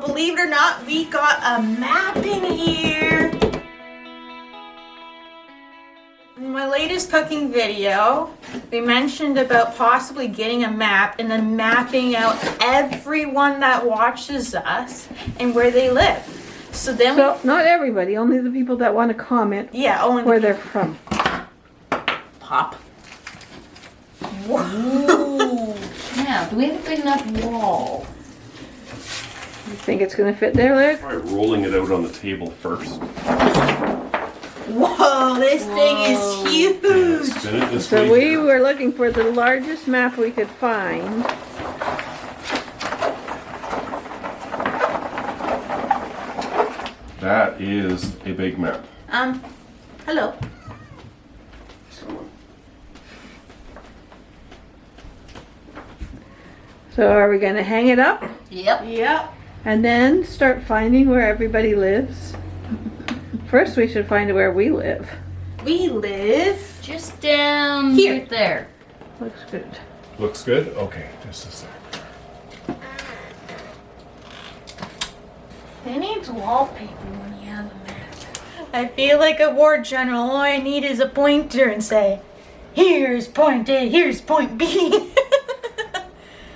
believe it or not, we got a map in here. In my latest cooking video, we mentioned about possibly getting a map and then mapping out everyone that watches us and where they live. So then not everybody, only the people that want to comment only where they're from. Pop. Whoa. Now, do we have a big enough wall? You think it's going to fit there, Larry? Try rolling it out on the table first. Whoa, this thing is huge. Spin it this So way we here. were looking for the largest map we could find. That is a big map. Hello. So are we going to hang it up Yep. Yep. and then start finding where everybody lives? First we should find where we live. We live Just down Here. right there. Looks good. Looks good? Okay, just a sec. It needs wallpaper when you have a map. I feel like a war general. All I need is a pointer and say, here's point A, here's point B.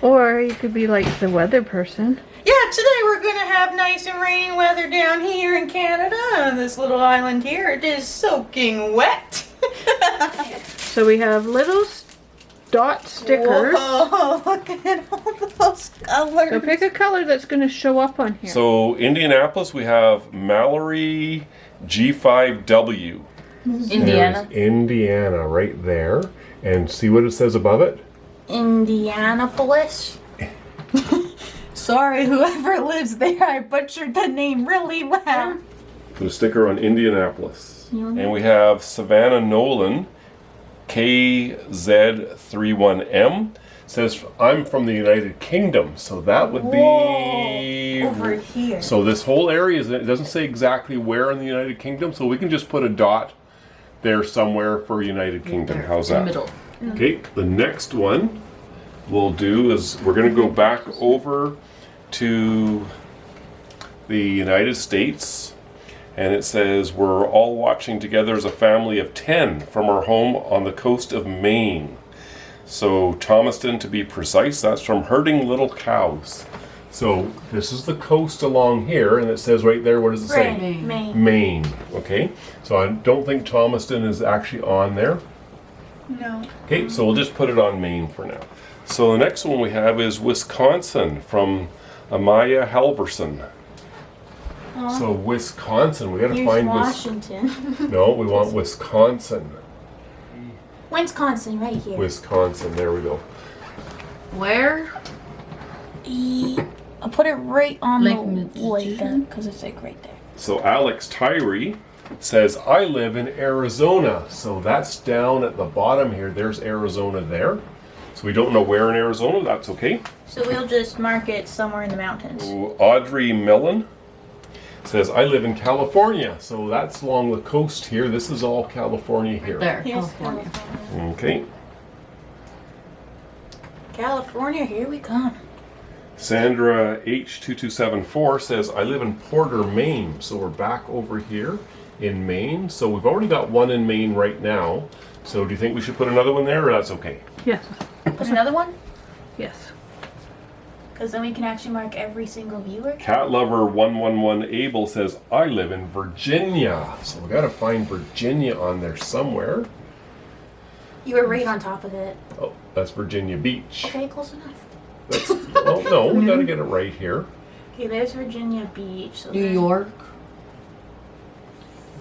Or you could be like the weather person. Yeah, today we're gonna have nice and rainy weather down here in Canada. On this little island here, it is soaking wet. So we have little dot stickers. Whoa, look at all those colors. So pick a color that's going to show up on here. So Indianapolis, we have Mallory G5W. Indiana. There's Indiana right there. And see what it says above it? Indianapolis. Sorry, whoever lives there, I butchered the name really well. Put a sticker on Indianapolis. And we have Savannah Nolan KZ31M. Says, I'm from the United Kingdom. So that would be over here. So this whole area, it doesn't say exactly where in the United Kingdom. So we can just put a dot there somewhere for United Kingdom. How's In that? the middle. Okay, the next one we'll do is we're going to go back over to the United States, and it says we're all watching together as a family of 10 from our home on the coast of Maine. So Thomaston to be precise, that's from herding little cows. So this is the coast along here, and it says right there, what does it say? Maine. Maine, okay? So I don't think Thomaston is actually on there. No. Okay, so we'll just put it on Maine for now. So the next one we have is Wisconsin from Amaya Halverson. So Wisconsin, we gotta Here's find Washington. No, we want Wisconsin. Wisconsin, right here. Wisconsin, there we go. Where? I'll put it right on Lake the way Michigan? because it's like right there. So Alex Tyree says, I live in Arizona. So that's down at the bottom here. There's Arizona there. So we don't know where in Arizona, that's okay. So we'll just mark it somewhere in the mountains. So Audrey Millen says, I live in California. So that's along the coast here. This is all California here. There, Here's California. California. Okay. California, here we come. Sandra H2274 says, I live in Porter, Maine. So we're back over here in Maine. So we've already got one in Maine right now. So do you think we should put another one there, or that's okay? Yes. Put another one? Yes. Because then we can actually mark every single viewer. Cat Lover 111 Abel says, I live in Virginia. So we got to find Virginia on there somewhere. You were right on top of it. Oh, that's Virginia Beach. Okay, close enough. That's, well, no, we got to get it right here. Okay, there's Virginia Beach. So New then- York.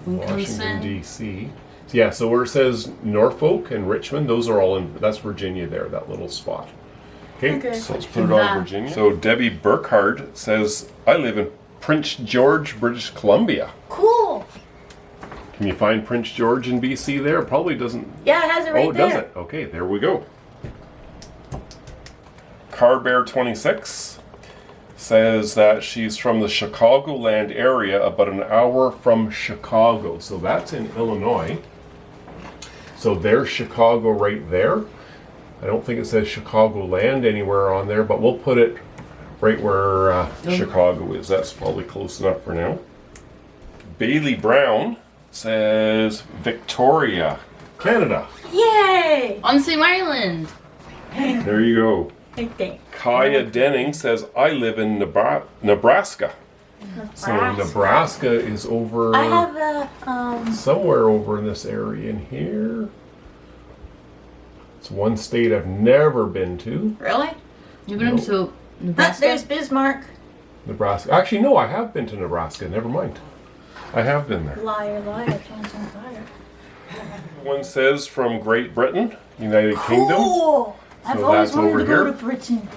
Washington, Wisconsin. D.C. Yeah, so where it says Norfolk and Richmond, those are all in, that's Virginia there, that little spot. Okay, Okay. so let's put it on Virginia. So Debbie Burkhardt says, I live in Prince George, British Columbia. Cool. Can you find Prince George in BC there? Probably doesn't. Yeah, it has it right Oh, it there. does it? Okay, there we go. Carbear26 says that she's from the Chicagoland area, about an hour from Chicago. So that's in Illinois. So there's Chicago right there. I don't think it says Chicagoland anywhere on there, but we'll put it right where Chicago is. That's probably close enough for now. Bailey Brown says Victoria, Canada. Yay! On the same island. There you go. I think. Kaya Denning says I live in Nebraska. So Nebraska is over I have a somewhere over in this area in here. It's one state I've never been to. Really? You've been Nope. to Nebraska? There's Bismarck. Nebraska. Actually, no, I have been to Nebraska. Never mind. I have been there. Liar, liar, pants on fire. One says from Great Britain, United Kingdom. Cool! I've So always that's wanted over to go here. to Britain.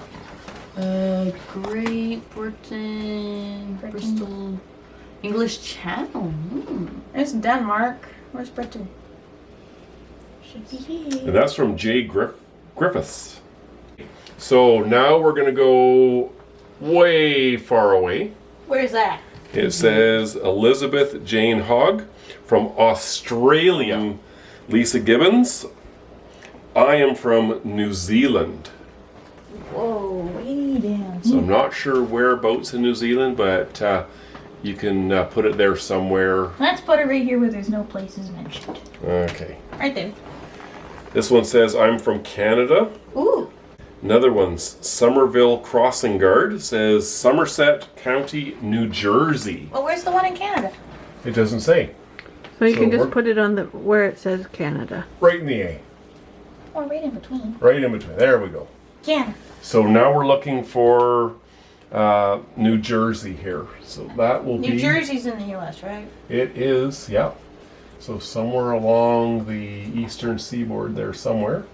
Great Britain, Bristol, English Channel. There's Denmark. Where's Britain? Should be here. And that's from Jay Griffiths. So now we're going to go way far away. Where's that? It says Elizabeth Jane Hogg from Australia. Lisa Gibbons. I am from New Zealand. Whoa, way down. So I'm not sure whereabouts in New Zealand, but you can put it there somewhere. Let's put it right here where there's no places mentioned. Okay. Right there. This one says I'm from Canada. Ooh. Another one's Somerville Crossing Guard says Somerset County, New Jersey. Well, where's the one in Canada? It doesn't say. So you So can just we're- put it on the where it says Canada. Right in the A. Or right in between. Right in between. There we go. Canada. So now we're looking for New Jersey here. So that will be... New Jersey's in the U.S., right? It is, yeah. So somewhere along the eastern seaboard there somewhere.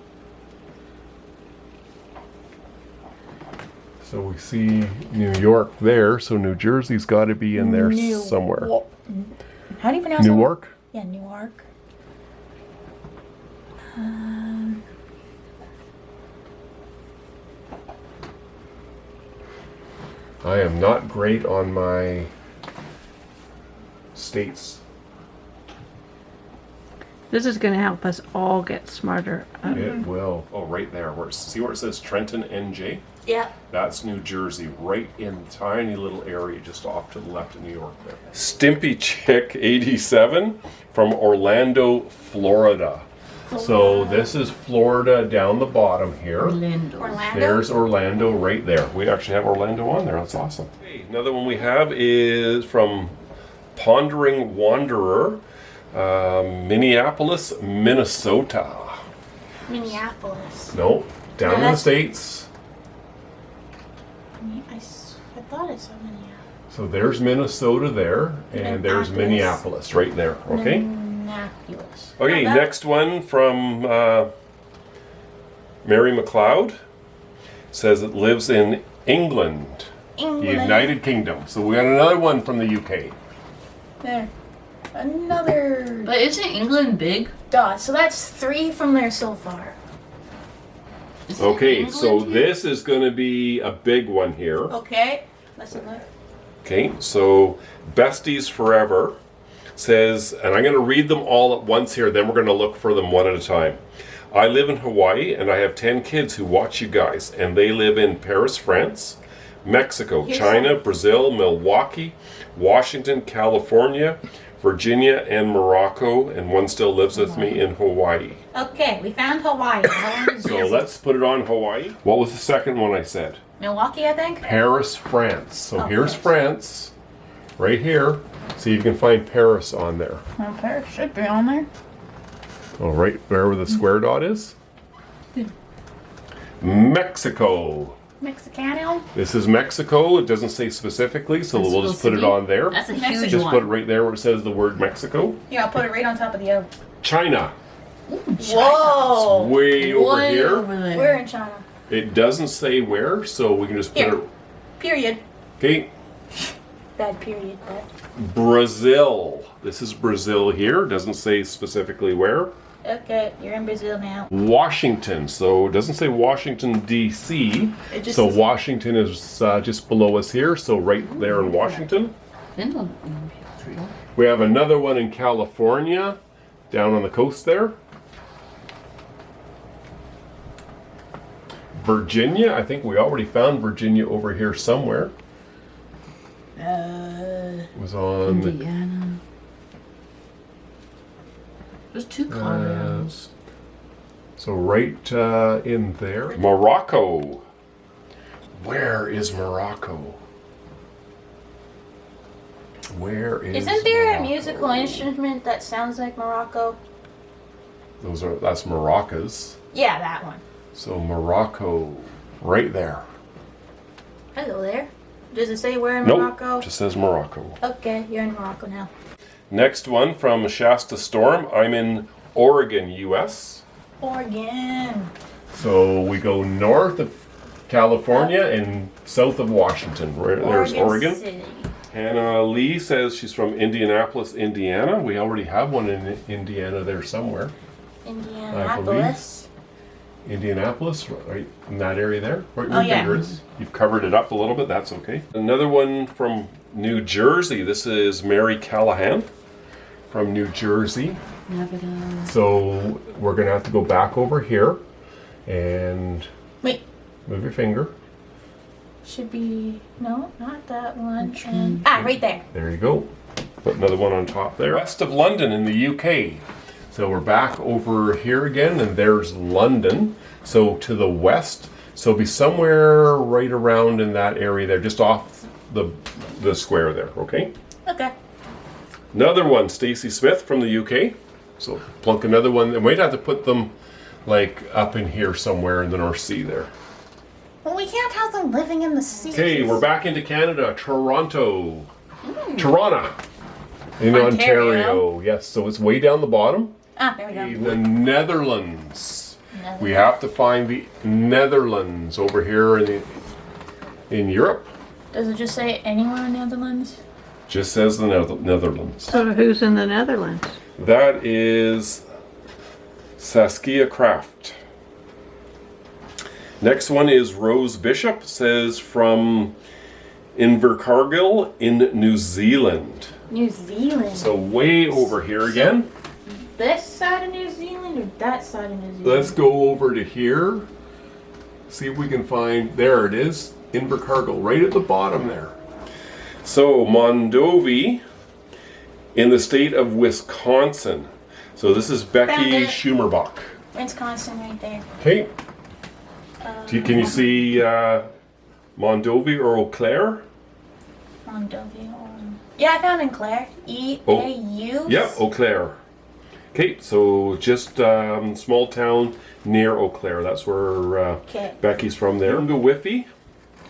So we see New York there, so New Jersey's got to be in there somewhere. How do you pronounce it? Newark? Yeah, Newark. I am not great on my states. This is going to help us all get smarter. It will. Oh, right there. See where it says Trenton, NJ? Yeah. That's New Jersey, right in the tiny little area just off to the left of New York there. Stimpy Chick 87 from Orlando, Florida. So this is Florida down the bottom here. Orlando. Orlando. There's Orlando right there. We actually have Orlando on there. That's awesome. Okay, another one we have is from Pondering Wanderer, Minneapolis, Minnesota. Minneapolis. No, down in the that's- States. I thought I saw Minneapolis. So there's Minnesota there, and there's Minneapolis right there, okay? Minneapolis. Okay, Not bad. next one from Mary McLeod. Says it lives in England, the England. United Kingdom. So we got another one from the UK. There. Another But isn't England big? dot. So that's 3 from there so far. Isn't Okay, so England big? this is going to be a big one here. Okay. Listen look. Okay, so Besties Forever says, and I'm going to read them all at once here, then we're going to look for them one at a time. I live in Hawaii, and I have 10 kids who watch you guys, and they live in Paris, France, Mexico, Here's China, Brazil, Milwaukee, Washington, California, Virginia, and Morocco, and one still lives with me in Hawaii. Okay, we found Hawaii. So let's put it on Hawaii. What was the second one I said? Milwaukee, I think. Paris, France. So Oh, here's Paris. France, right here. So you can find Paris on there. Well, Paris should be on there. Oh, right where the square dot is? Mexico. Mexicano. This is Mexico. It doesn't say specifically, so It's we'll just put supposed it to be. on there. That's a Mexico. huge Just one. put it right there where it says the word Mexico. Yeah, I'll put it right on top of the other. China. Whoa. Way over Way here. over there. We're in China. It doesn't say where, so we can just put Here. it. Period. Okay. Bad period, but. Brazil. This is Brazil here. Doesn't say specifically where. Okay, you're in Brazil now. Washington. So it doesn't say Washington, D.C. It just So says- Washington is just below us here. So right there in Washington. Finland. We have another one in California, down on the coast there. Virginia. I think we already found Virginia over here somewhere. It was on Indiana. There's 2 Colorados. so right in there. Morocco. Where is Morocco? Where is Isn't there a Morocco? musical instrument that sounds like Morocco? That's maracas. Yeah, that one. So Morocco, right there. Hello there. Does it say where in Nope, Morocco? just says Morocco. Okay, you're in Morocco now. Next one from Shasta Storm. I'm in Oregon, U.S. Oregon. So we go north of California and south of Washington. There's Oregon. City. Hannah Lee says she's from Indianapolis, Indiana. We already have one in Indiana there somewhere. Indianapolis. Indianapolis, right in that area there. Right where Oh, your yeah. finger is. You've covered it up a little bit, that's okay. Another one from New Jersey. This is Mary Callahan from New Jersey. Navigator. So we're gonna have to go back over here and Wait, move your finger. should be, no, not that one. Which And, one? right there. There you go. Put another one on top there. West of London in the UK. So we're back over here again, and there's London. So to the west, so be somewhere right around in that area there, just off the square there, okay? Okay. Another one, Stacy Smith from the UK. So plunk another one, and we'd have to put them like up in here somewhere in the North Sea there. Well, we can't have them living in the sea. Okay, we're back into Canada, Toronto. Toronto. In Ontario. Ontario, yes. So it's way down the bottom. Ah, there we go. In the Netherlands. We have to find the Netherlands over here in Europe. Does it just say anywhere in the Netherlands? Just says the Netherlands. So who's in the Netherlands? That is Saskia Kraft. Next one is Rose Bishop, says from Invercargill in New Zealand. New Zealand. So way over here again. This side of New Zealand or that side of New Zealand? Let's go over to here. See if we can find, there it is, Invercargill, right at the bottom there. So Mondovi in the state of Wisconsin. So this is Found Becky it. Schumerbach. Wisconsin right there. Okay. Can you see Mondovi or Eau Claire? Mondovi. Yeah, I found in Claire. E-A-U. Yeah, Eau Claire. Okay, so just small town near Eau Claire. That's where Okay. Becky's from there. Whiffy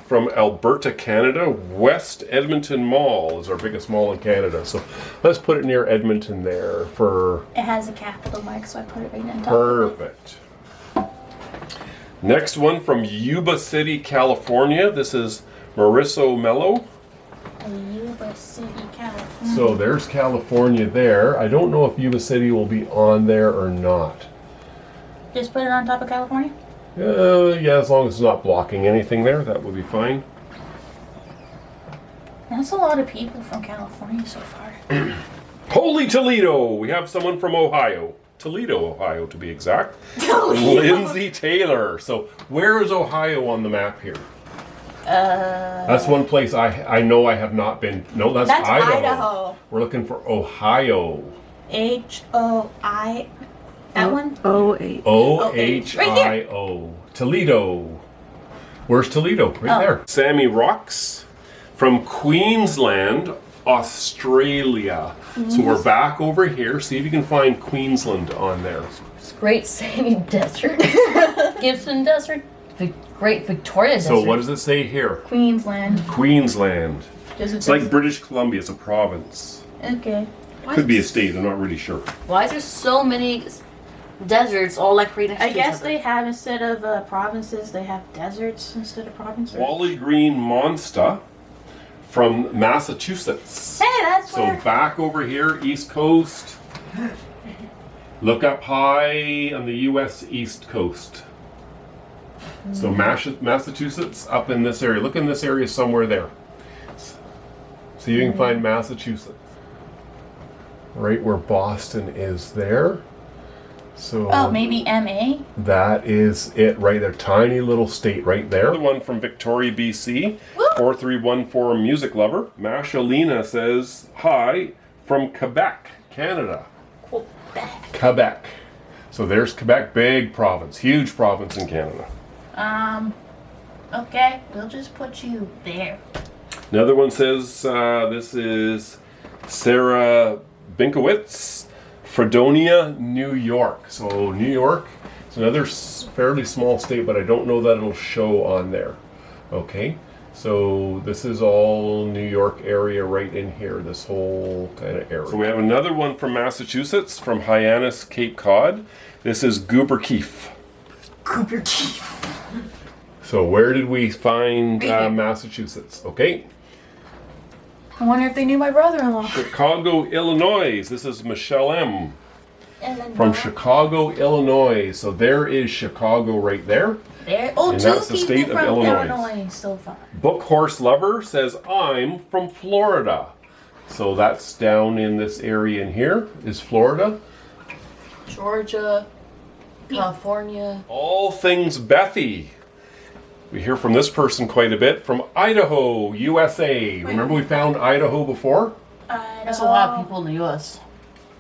from Alberta, Canada. West Edmonton Mall is our biggest mall in Canada. So let's put it near Edmonton there for It has a capital mark, so I put it right on top of it. perfect. Next one from Yuba City, California. This is Marisso Mello. Yuba City, California. So there's California there. I don't know if Yuba City will be on there or not. Just put it on top of California? Yeah, as long as it's not blocking anything there, that would be fine. That's a lot of people from California so far. Holy Toledo! We have someone from Ohio. Toledo, Ohio, to be exact. Lindsay Taylor. So where is Ohio on the map here? That's one place I know I have not been. No, that's Idaho. We're looking for Ohio. H-O-I. That one? O-8. O-H-I-O. Toledo. Where's Toledo? Right there. Sammy Rocks from Queensland, Australia. So we're back over here. See if you can find Queensland on there. It's Great Sandy Desert. Gibson Desert. Great Victoria Desert. So what does it say here? Queensland. Queensland. Does it It's like British Columbia. It's a province. Okay. Could be a state. I'm not really sure. Why is there so many deserts all like right next to I each guess other? they have, instead of provinces, they have deserts instead of provinces. Wally Green Monsta from Massachusetts. Hey, that's So where... back over here, East Coast. Look up high on the U.S. East Coast. So Massachusetts up in this area. Look in this area somewhere there. So you can find Massachusetts. Right where Boston is there. So Oh, maybe MA? that is it right there. Tiny little state right there. The one from Victoria, BC. Woo! 4314 music lover. Mashalina says, hi from Quebec, Canada. Quebec. Quebec. So there's Quebec, big province, huge province in Canada. Okay, we'll just put you there. Another one says, this is Sarah Binkowitz, Fredonia, New York. So New York is another fairly small state, but I don't know that it'll show on there. Okay, so this is all New York area right in here, this whole kind of area. So we have another one from Massachusetts, from Hyannis, Cape Cod. This is Goober Keefe. Cooper Keith. So where did we find Massachusetts? Okay. I wonder if they knew my brother-in-law. Chicago, Illinois. This is Michelle M. From Chicago, Illinois. So there is Chicago right there. There. Oh, And two that's the people state of from Illinois. So far. Book Horse Lover says, I'm from Florida. So that's down in this area in here is Florida. Georgia, California. All things Bethy. We hear from this person quite a bit. From Idaho, USA. Remember we found Idaho before? There's a lot of people in the U.S.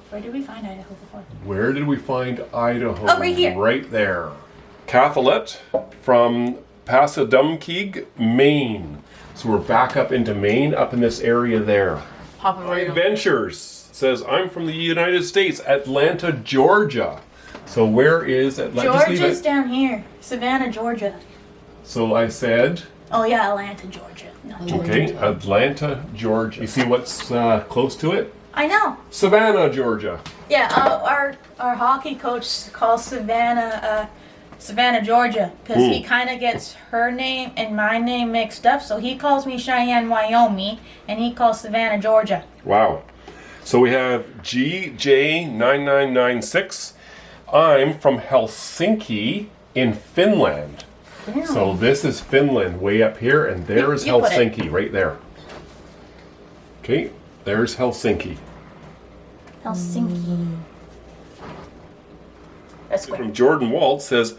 Where did we find Idaho before? Where did we find Idaho? Oh, right here. Right there. Catholet from Passadumkeag, Maine. So we're back up into Maine, up in this area there. Papa Radio. Adventures says, I'm from the United States, Atlanta, Georgia. So where is Atlanta? Just leave Georgia's it. down here. Savannah, Georgia. So I said, Oh yeah, Atlanta, Georgia. Not Georgia. okay, Atlanta, Georgia. You see what's close to it? I know. Savannah, Georgia. Yeah, our hockey coach calls Savannah Savannah, Georgia, because he kind of gets her name and my name mixed up. So he calls me Cheyenne, Wyoming, and he calls Savannah, Georgia. Wow. So we have GJ9996. I'm from Helsinki in Finland. So this is Finland way up here, and there is You put it. Helsinki right there. Okay, there's Helsinki. Helsinki. That's From good. Jordan Walt says,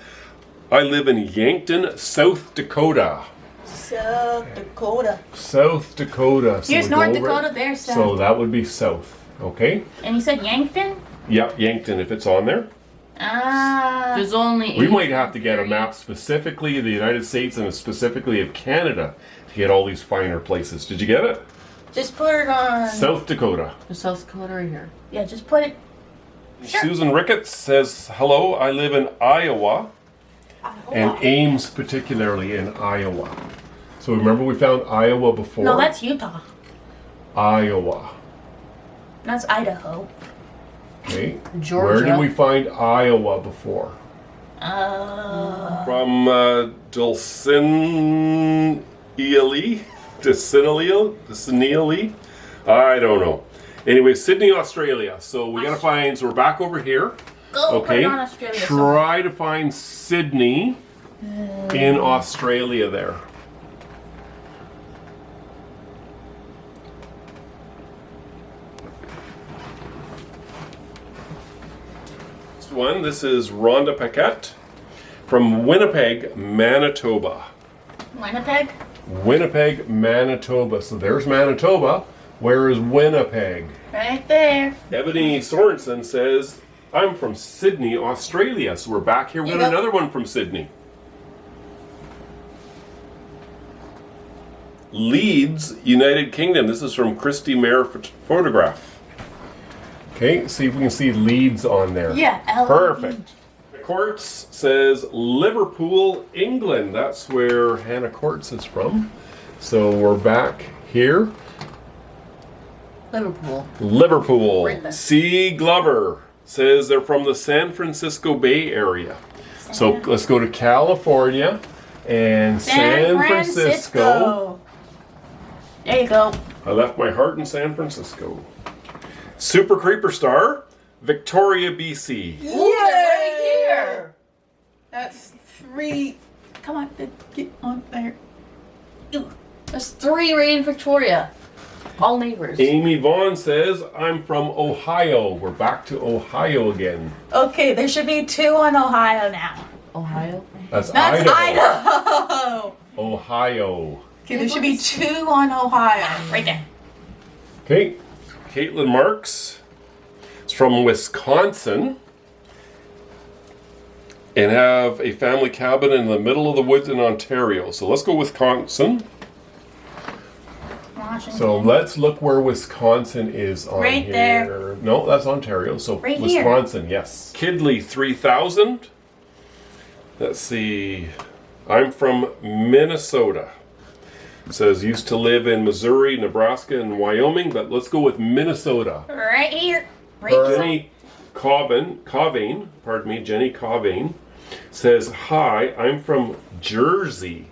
I live in Yankton, South Dakota. South Dakota. South Dakota. So Here's we go North over- Dakota, there's South. So that would be south. Okay? And you said Yankton? Yep, Yankton, if it's on there. Ah. There's only We 8 might have to get a map specifically of the United States and specifically of Canada to get all these finer places. Did you get it? Just put it on. South Dakota. There's South Dakota right here. Yeah, just put it. Sure. Susan Ricketts says, hello, I live in Iowa, and Ames particularly in Iowa. So remember we found Iowa before? No, that's Utah. Iowa. That's Idaho. Okay. Georgia. Where did we find Iowa before? From Dulcinea? I don't know. Anyway, Sydney, Australia. So we gotta find. So we're back over here. Go put Okay. it on Australia. Try to find Sydney in Australia there. Next one. This is Rhonda Paquette from Winnipeg, Manitoba. Winnipeg? Winnipeg, Manitoba. So there's Manitoba. Where is Winnipeg? Right there. Ebony Sorensen says, I'm from Sydney, Australia. So we're back here with You go. another one from Sydney. Leeds, United Kingdom. This is from Christy Mayer Photograph. Okay, see if we can see Leeds on there. Yeah, L-E-E. Perfect. Quartz says Liverpool, England. That's where Hannah Quartz is from. So we're back here. Liverpool. Liverpool. Right there. C. Glover says they're from the San Francisco Bay Area. So let's go to California and San Francisco. There you go. I left my heart in San Francisco. Super Creeper Star, Victoria, BC. Right here. That's 3. Come on, get on there. Ooh. There's 3 right in Victoria. All neighbors. Amy Vaughn says, I'm from Ohio. We're back to Ohio again. Okay, there should be 2 on Ohio now. Ohio. That's That's Idaho. Idaho. Ohio. Okay, there should be 2 on Ohio. Right there. Okay. Caitlin Marks is from Wisconsin and have a family cabin in the middle of the woods in Ontario. So let's go Wisconsin. Washington. So let's look where Wisconsin is on Right here. there. No, that's Ontario. So Right here. Wisconsin, yes. Kidley 3000. Let's see. I'm from Minnesota. It says used to live in Missouri, Nebraska, and Wyoming, but let's go with Minnesota. Right here. Right here. Jenny Jenny Covane says, hi, I'm from Jersey,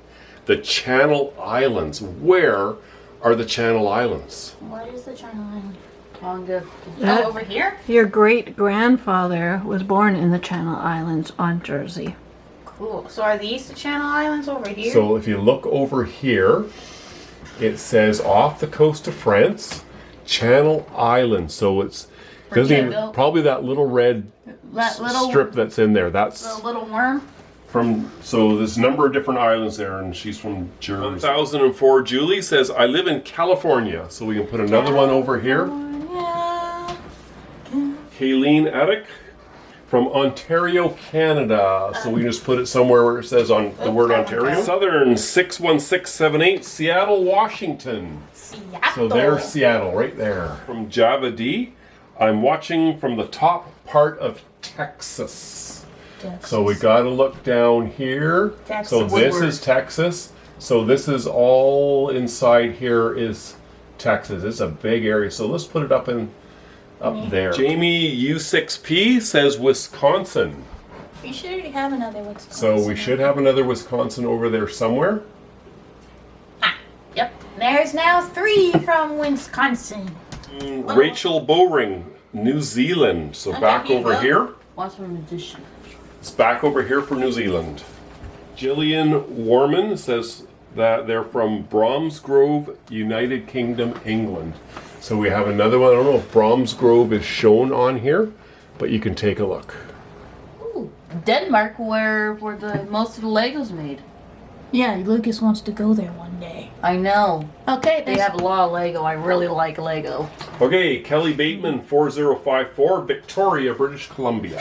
the Channel Islands. Where are the Channel Islands? What is the Channel Island? Tonga. That- Oh, over here? Your great-grandfather was born in the Channel Islands on Jersey. Cool. So are these the Channel Islands over here? So if you look over here, it says off the coast of France, Channel Islands. So it's doesn't even, Virginia. probably that little red that little strip that's in there. That's the little worm. from, so there's a number of different islands there, and she's from Jersey. 1004 Julie says, I live in California. So we can put another one over here. Yeah. Kayleen Attic from Ontario, Canada. So we can just put it somewhere where it says on the word Ontario. Southern 61678, Seattle, Washington. Seattle. So there's Seattle right there. From Java D, I'm watching from the top part of Texas. So we got to look down here. Texas. So this is Texas. So this is all inside here is Texas. It's a big area. So let's put it up there. Jamie U6P says Wisconsin. We should already have another Wisconsin. So we should have another Wisconsin over there somewhere. Yep. There's now 3 from Wisconsin. Rachel Bowring, New Zealand. So back here you over go. here. What's from addition? It's back over here for New Zealand. Jillian Warman says that they're from Bromsgrove, United Kingdom, England. So we have another one. I don't know if Bromsgrove is shown on here, but you can take a look. Ooh, Denmark, where the most of the Legos made. Yeah, Lucas wants to go there one day. I know. Okay, They have a lot of Lego. I really like Lego. Okay, Kelly Bateman, 4054, Victoria, British Columbia.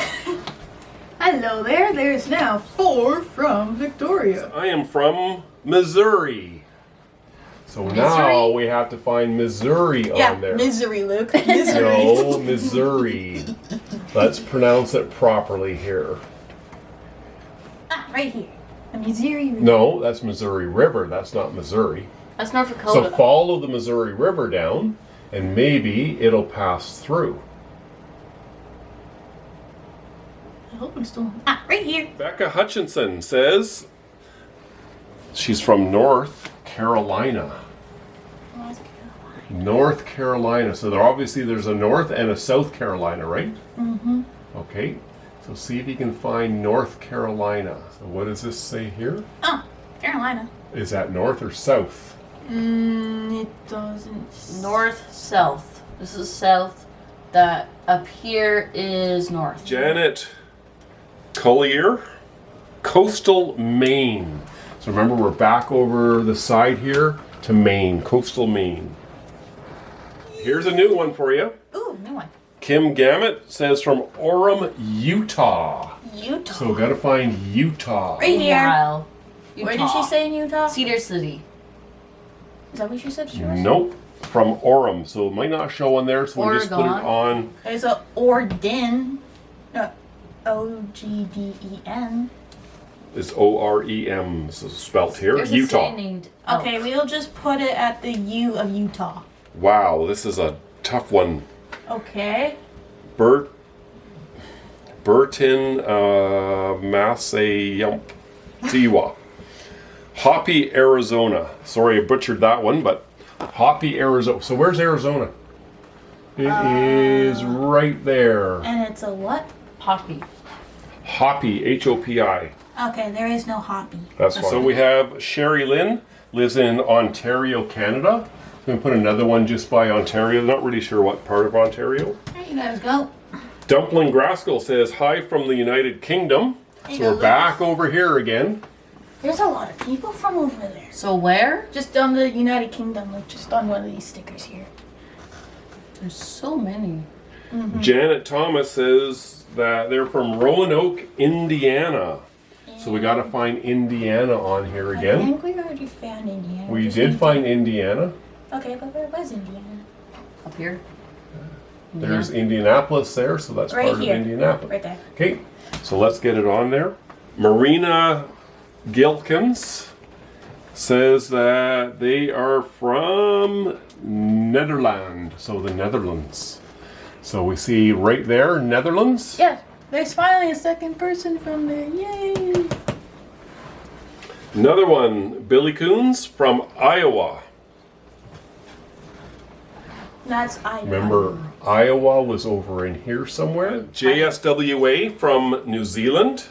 Hello there. There's now 4 from Victoria. I am from Missouri. So now we have to find Missouri on there. misery, Luke. No, Missouri. Let's pronounce it properly here. Right here. The Missouri River. No, that's Missouri River. That's not Missouri. That's North So Dakota. follow the Missouri River down, and maybe it'll pass through. I hope I'm still. Right here. Becca Hutchinson says she's from North Carolina. North Carolina. So there's a North and a South Carolina, right? Mm-hmm. Okay. So see if you can find North Carolina. So what does this say here? Oh, Carolina. Is that North or South? It doesn't. North, south. This is south. That up here is north. Janet Collier, Coastal Maine. So remember, we're back over the side here to Maine, Coastal Maine. Here's a new one for you. Ooh, new one. Kim Gammett says from Orem, Utah. Utah. So we gotta find Utah. Right here. Wow. Where did she say in Utah? Cedar City. Is that what she said? She was? Nope, from Orem. So it might not show on there, so we just put it Oregon. on. There's a Orden. Ogden. It's Orem, so spelt here. There's a Utah. city named Okay, we'll just put it at the U of Utah. Wow, this is a tough one. Okay. Burton Massayamptiwa. Hoppy, Arizona. Sorry I butchered that one, but Hoppy, Arizona. So where's Arizona? It is right there. And it's a what? Poppy. Hoppy, H-O-P-I. Okay, there is no Hoppy. That's fine. So we have Sherry Lynn, lives in Ontario, Canada. going to put another one just by Ontario. Not really sure what part of Ontario. There you guys go. Dumpling Graskell says, hi from the United Kingdom. There you So go, we're back over here again. There's a lot of people from over there. So where? Just on the United Kingdom, like just on one of these stickers here. There's so many. Janet Thomas says that they're from Roanoke, Indiana. So we got to find Indiana on here I again. think we already found Indiana. We Just did need find Indiana. to- Okay, but where was Indiana? Up here. There's Indianapolis there, so that's Right part here. of Indianapolis. Right there. Okay, so let's get it on there. Marina Gilkins says that they are from Netherlands, so the Netherlands. So we see right there, Netherlands. Yeah, there's finally a second person from there. Yay! Another one, Billy Coons from Iowa. That's Idaho. Remember, Iowa was over in here somewhere. JSWA from New Zealand.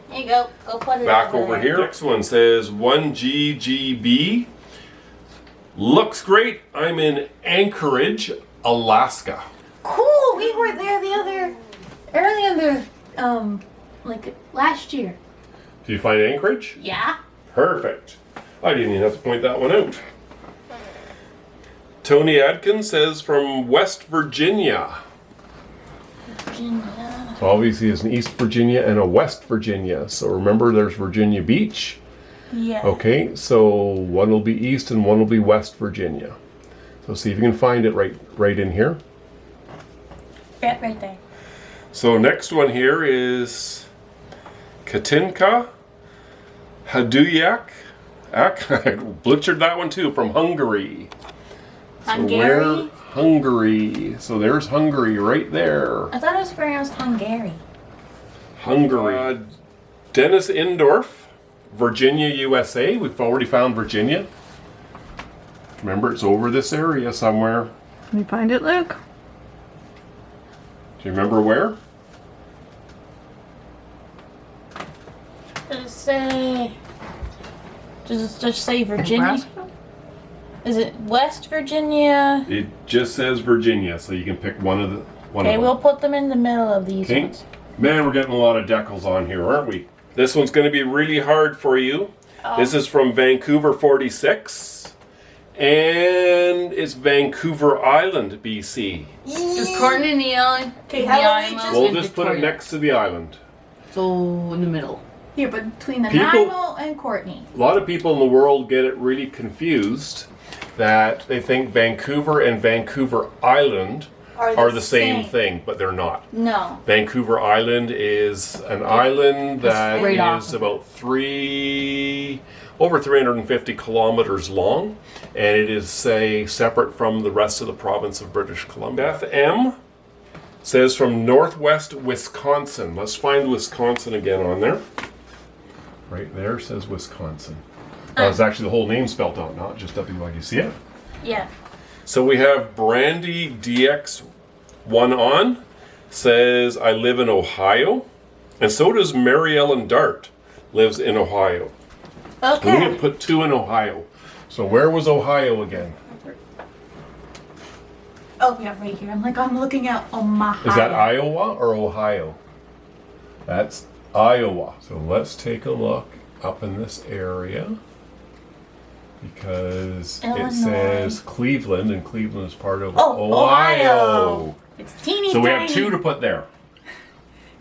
There you go. Go put it Back over there. here. Next one says 1GGB. Looks great. I'm in Anchorage, Alaska. Cool. We were there earlier like last year. Did you find Anchorage? Yeah. Perfect. I didn't even have to point that one out. Tony Adkins says from West Virginia. Virginia. So obviously it's an East Virginia and a West Virginia. So remember there's Virginia Beach. Yeah. Okay, so one will be East and one will be West Virginia. So see if you can find it right in here. Yeah, right there. So next one here is Katinka Haduyak. I butchered that one too, from Hungary. Hungary? So where? Hungary. So there's Hungary right there. I thought it was pronounced Hungary. Hungary. Dennis Indorf, Virginia, USA. We've already found Virginia. Remember, it's over this area somewhere. Can you find it, Luke? Do you remember where? Does it say? Does it just say Virginia? Nebraska? Is it West Virginia? It just says Virginia, so you can pick one of the one Okay, of them. we'll put them in the middle of these Okay. ones. Man, we're getting a lot of decals on here, aren't we? This one's going to be really hard for you. This is from Vancouver 46. And it's Vancouver Island, BC. Just Courtney and the island. Okay, the how about we island just- We'll and just put it Victoria. next to the island. So in the middle. Here, but between the People- Nanaimo and Courtney. A lot of people in the world get it really confused that they think Vancouver and Vancouver Island are the same thing, but they're not. No. Vancouver Island is an island that right is off. about over 350 kilometers long, and it is separate from the rest of the province of British Columbia. Beth M says from Northwest Wisconsin. Let's find Wisconsin again on there. Right there says Wisconsin. It's actually the whole name spelled out, not just WY. You see it? Yeah. So we have Brandy DX1 on, says, I live in Ohio. And so does Mary Ellen Dart, lives in Ohio. We're going Okay. to put two in Ohio. So where was Ohio again? Oh, yeah, right here. I'm looking at Omaha. Is that Iowa or Ohio? That's Iowa. So let's take a look up in this area. Because Illinois. it says Cleveland, and Cleveland is part of Oh, Ohio. It's teeny So we tiny. have two to put there.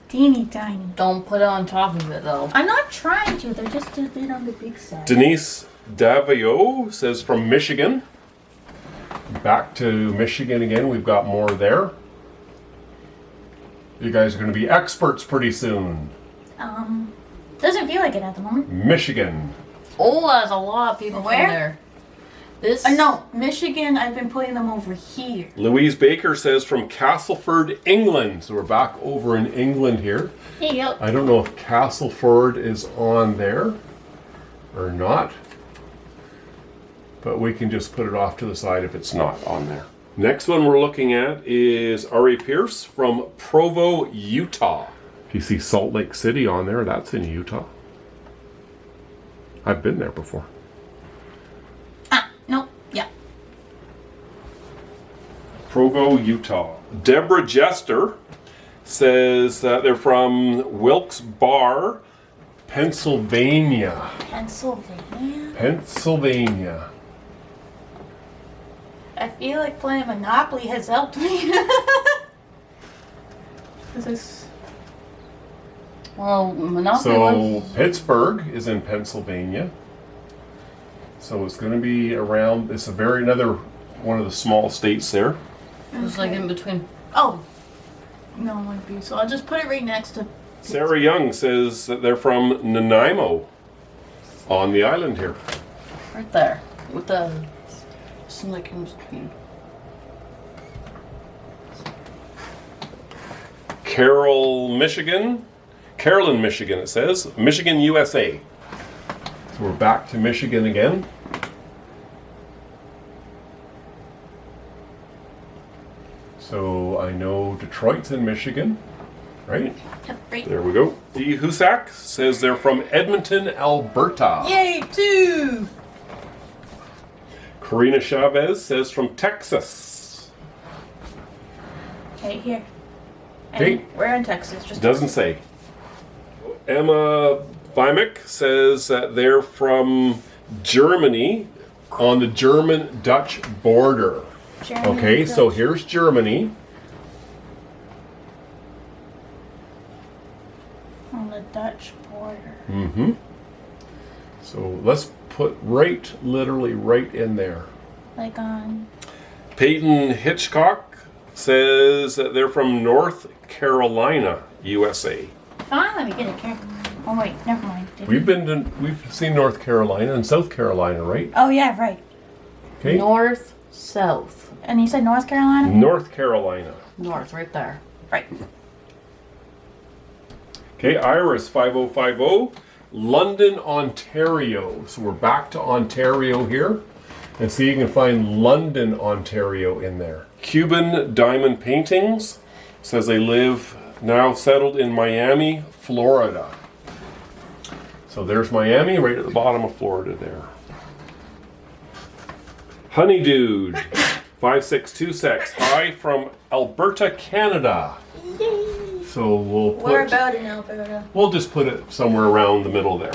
Teeny tiny. Don't put it on top of it though. I'm not trying to. They're just a bit on the big side. Denise Davio says from Michigan. Back to Michigan again. We've got more there. You guys are going to be experts pretty soon. Doesn't feel like it at the moment. Michigan. Oh, there's a lot of people Where? from there. This. No, Michigan. I've been putting them over here. Louise Baker says from Castleford, England. So we're back over in England here. Here you go. I don't know if Castleford is on there or not. But we can just put it off to the side if it's not on there. Next one we're looking at is Ari Pierce from Provo, Utah. If you see Salt Lake City on there, that's in Utah. I've been there before. Nope. Yeah. Provo, Utah. Deborah Jester says that they're from Wilkes Barre, Pennsylvania. Pennsylvania? Pennsylvania. I feel like playing Monopoly has helped me. Is this... Well, Monopoly So was... Pittsburgh is in Pennsylvania. So it's going to be around. It's another one of the small states there. It was like in between. Oh. No, it wouldn't be. So I'll just put it right next to... Sarah Young says that they're from Nanaimo on the island here. Right there. With the... Something like in between. Carrollyn, Michigan it says. Michigan, USA. So we're back to Michigan again. So I know Detroit's in Michigan, right? Yep, right. There we go. Dee Husak says they're from Edmonton, Alberta. Yay, 2! Karina Chavez says from Texas. Okay, here. Okay. And we're in Texas. Just Doesn't say. Emma Vimek says that they're from Germany on the German-Dutch border. Germany, Okay, so Dutch. here's Germany. On the Dutch border. Mm-hmm. So let's put literally right in there. Like on... Peyton Hitchcock says that they're from North Carolina, USA. Fine, let me get it, Karen. Oh wait, never mind. We've seen North Carolina and South Carolina, right? Oh yeah, right. Okay. North, south. And you said North Carolina? North Carolina. North, right there. Right. Okay, Iris 5050, London, Ontario. So we're back to Ontario here. And see, you can find London, Ontario in there. Cuban Diamond Paintings says they live now settled in Miami, Florida. So there's Miami right at the bottom of Florida there. Honey Dude 5626, hi from Alberta, Canada. Yay! So we'll put... Where about in Alberta? We'll just put it somewhere around the middle there.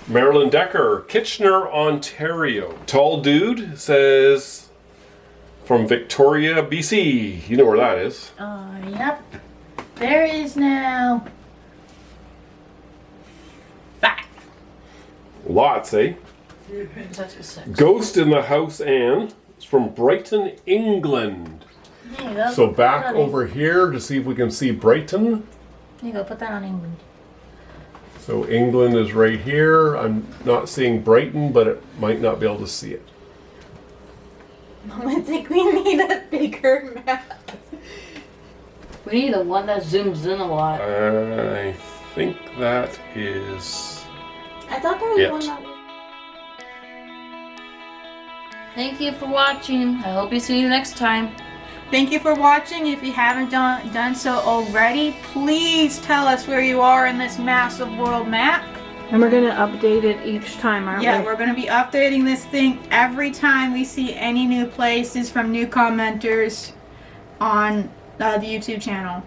Marilyn Decker, Kitchener, Ontario. Tall Dude says from Victoria, BC. You know where that is. Yep. There is now... 5. Lots, eh? That's a 6. Ghost in the House Anne is from Brighton, England. There you go. So Put back that on over here to see if we can see Brighton. There you go, put that on England. So England is right here. I'm not seeing Brighton, but it might not be able to see it. I think we need a bigger map. We need the one that zooms in a lot. I think that is... I thought there was It. one that was... Thank you for watching. I hope you see you next time. Thank you for watching. If you haven't done so already, please tell us where you are in this massive world map. And we're gonna update it each time, aren't Yeah, we? we're going to be updating this thing every time we see any new places from new commenters on the YouTube channel.